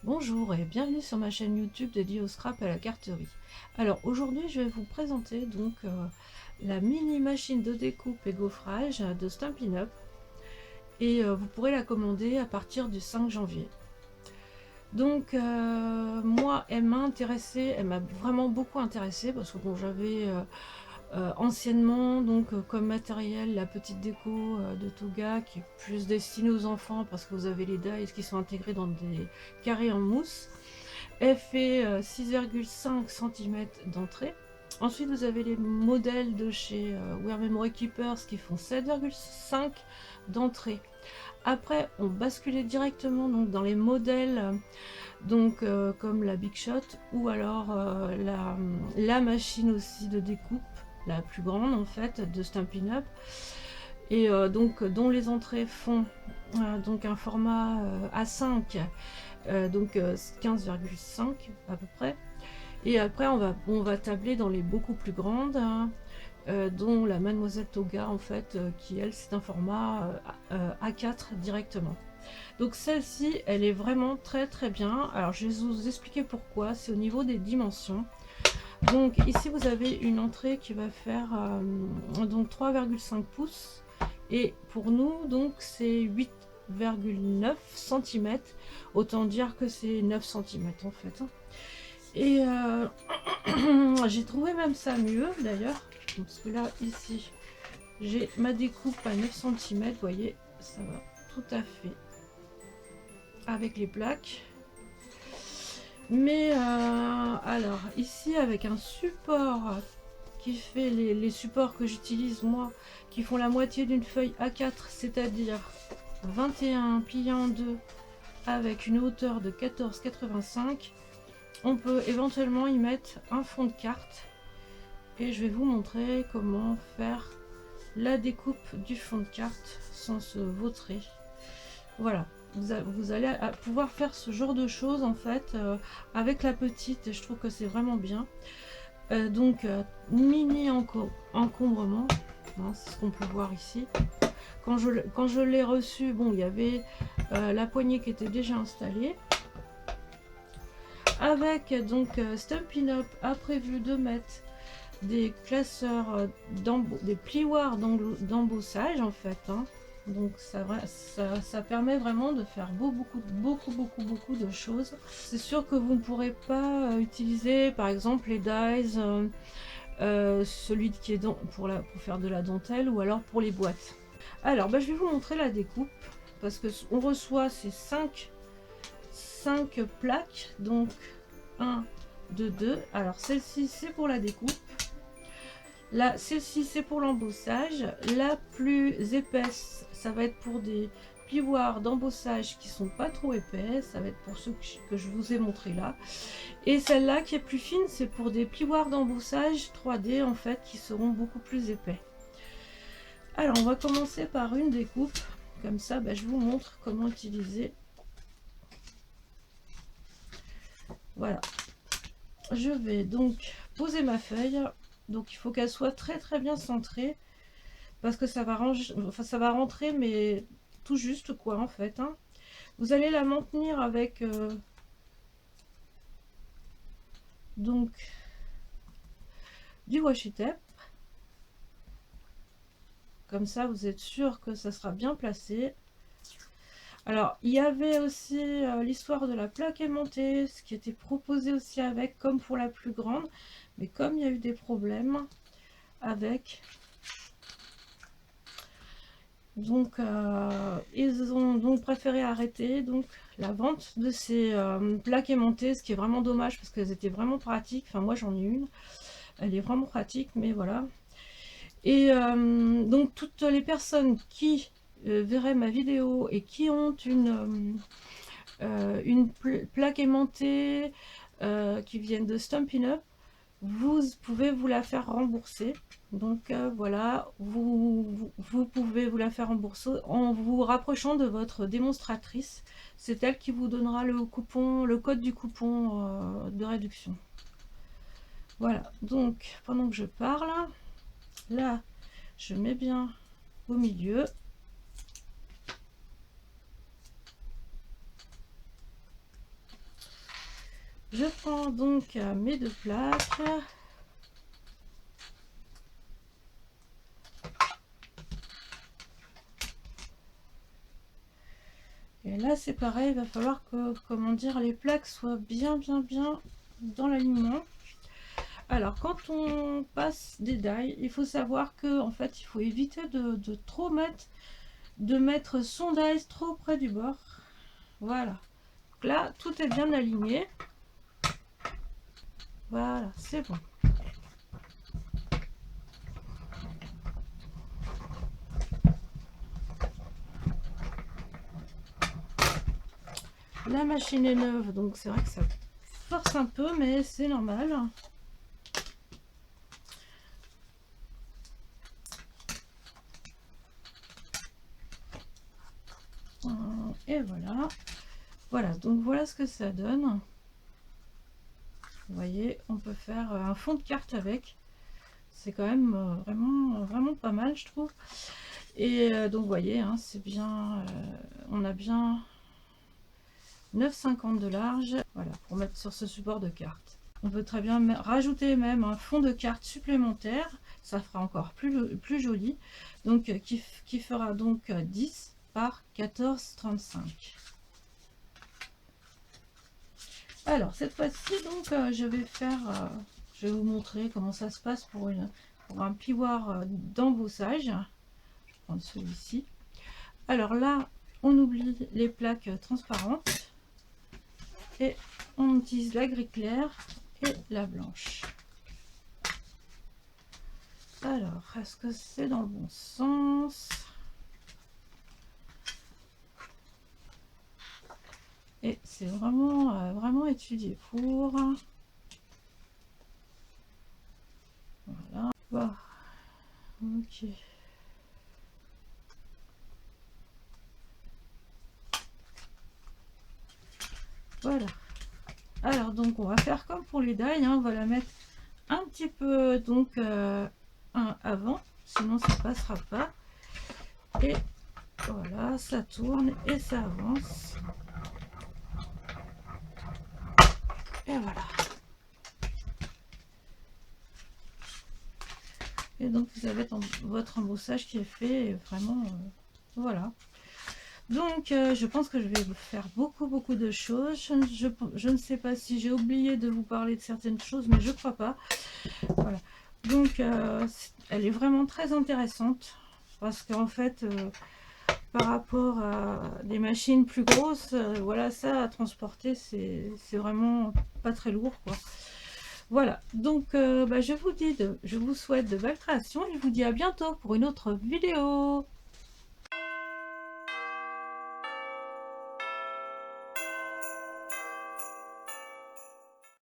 Bonjour et bienvenue sur ma chaîne YouTube dédiée au scrap et à la carterie. Alors aujourd'hui je vais vous présenter la mini machine de découpe et gaufrage de Stampin' Up et vous pourrez la commander à partir du 5 janvier. Moi elle m'a vraiment beaucoup intéressée parce que bon j'avais anciennement comme matériel la petite déco de Toga qui est plus destinée aux enfants parce que vous avez les dies qui sont intégrés dans des carrés en mousse. Elle fait 6,5 cm d'entrée. Ensuite, vous avez les modèles de chez Wear Memory Keepers qui font 7,5 d'entrée. Après, on basculait directement dans les modèles comme la Big Shot ou alors la machine aussi de découpe, la plus grande en fait de Stampin' Up, et dont les entrées font un format A5, 15,5 à peu près. Et après on va tabler dans les beaucoup plus grandes, dont la Mademoiselle Toga en fait, qui elle c'est un format A4 directement. Donc celle-ci elle est vraiment très très bien. Alors je vais vous expliquer pourquoi. C'est au niveau des dimensions. Donc ici vous avez une entrée qui va faire 3,5 pouces et pour nous donc c'est 8,9 cm. Autant dire que c'est 9 cm en fait. Et j'ai trouvé même ça mieux d'ailleurs, parce que là ici j'ai ma découpe à 9 cm, vous voyez ça va tout à fait avec les plaques. Mais alors ici avec un support qui fait les supports que j'utilise moi, qui font la moitié d'une feuille A4, c'est-à-dire 21 pliés en deux avec une hauteur de 14,85, on peut éventuellement y mettre un fond de carte et je vais vous montrer comment faire la découpe du fond de carte sans se vautrer. Voilà, vous allez pouvoir faire ce genre de choses en fait avec la petite, et je trouve que c'est vraiment bien. Mini encombrement, hein, c'est ce qu'on peut voir ici. Quand je l'ai reçu, bon, il y avait la poignée qui était déjà installée. Avec Stampin' Up a prévu de mettre des classeurs, des plioirs d'embossage en fait, hein. Donc ça permet vraiment de faire beaucoup de choses. C'est sûr que vous ne pourrez pas utiliser par exemple les dies, celui qui est pour faire de la dentelle ou alors pour les boîtes. Alors je vais vous montrer la découpe parce que on reçoit ces 5 plaques, donc 1, 2, 2. Alors celle-ci c'est pour la découpe. Là, celle-ci c'est pour l'embossage. La plus épaisse, ça va être pour des plioirs d'embossage qui sont pas trop épais. Ça va être pour ceux que je vous ai montré là. Et celle-là qui est plus fine, c'est pour des plioirs d'embossage 3D en fait, qui seront beaucoup plus épais. Alors on va commencer par une découpe. Comme ça, je vous montre comment utiliser. Voilà. Je vais donc poser ma feuille. Donc il faut qu'elle soit très bien centrée parce que ça va rentrer mais tout juste quoi en fait, hein. Vous allez la maintenir avec donc du washi tape. Comme ça vous êtes sûr que ça sera bien placé. Alors il y avait aussi l'histoire de la plaque aimantée, ce qui était proposé aussi avec, comme pour la plus grande, mais comme il y a eu des problèmes avec, ils ont donc préféré arrêter la vente de ces plaques aimantées, ce qui est vraiment dommage parce qu'elles étaient vraiment pratiques. Enfin moi j'en ai une, elle est vraiment pratique, mais voilà. Et donc toutes les personnes qui verraient ma vidéo et qui ont une plaque aimantée qui viennent de Stampin' Up, vous pouvez vous la faire rembourser. Donc voilà, vous pouvez vous la faire rembourser en vous rapprochant de votre démonstratrice. C'est elle qui vous donnera le code du coupon de réduction. Voilà, donc pendant que je parle, là je mets bien au milieu. Je prends donc mes deux plaques. Et là c'est pareil, il va falloir que, comment dire, les plaques soient bien dans l'alignement. Alors quand on passe des die, il faut savoir que en fait il faut éviter de trop mettre son die trop près du bord. Voilà. Donc là tout est bien aligné. Voilà, c'est bon. La machine est neuve, donc c'est vrai que ça force un peu, mais c'est normal. Et voilà. Voilà, donc voilà ce que ça donne. Vous voyez, on peut faire un fond de carte avec. C'est quand même vraiment pas mal, je trouve. Et donc vous voyez, hein, c'est bien, on a bien 9,50 de large, voilà, pour mettre sur ce support de carte. On peut très bien rajouter même un fond de carte supplémentaire, ça fera encore plus joli, donc qui fera donc 10 par 14,35. Alors cette fois-ci, donc je vais vous montrer comment ça se passe pour un pivoire d'embossage. Je vais prendre celui-ci. Alors là, on oublie les plaques transparentes et on utilise la gris claire et la blanche. Alors, est-ce que c'est dans le bon sens? Et c'est vraiment étudié pour. Voilà. Bon. Ok. Voilà. Alors donc on va faire comme pour les die, hein, on va la mettre un petit peu donc avant, sinon ça passera pas. Et voilà, ça tourne et ça avance. Et voilà. Et donc vous avez votre embossage qui est fait, vraiment voilà. Donc je pense que je vais faire beaucoup de choses. Je ne sais pas si j'ai oublié de vous parler de certaines choses, mais je crois pas. Voilà. Donc elle est vraiment très intéressante parce qu'en fait par rapport à des machines plus grosses, voilà, ça à transporter c'est vraiment pas très lourd quoi. Voilà, donc je vous souhaite de belles créations et je vous dis à bientôt pour une autre vidéo.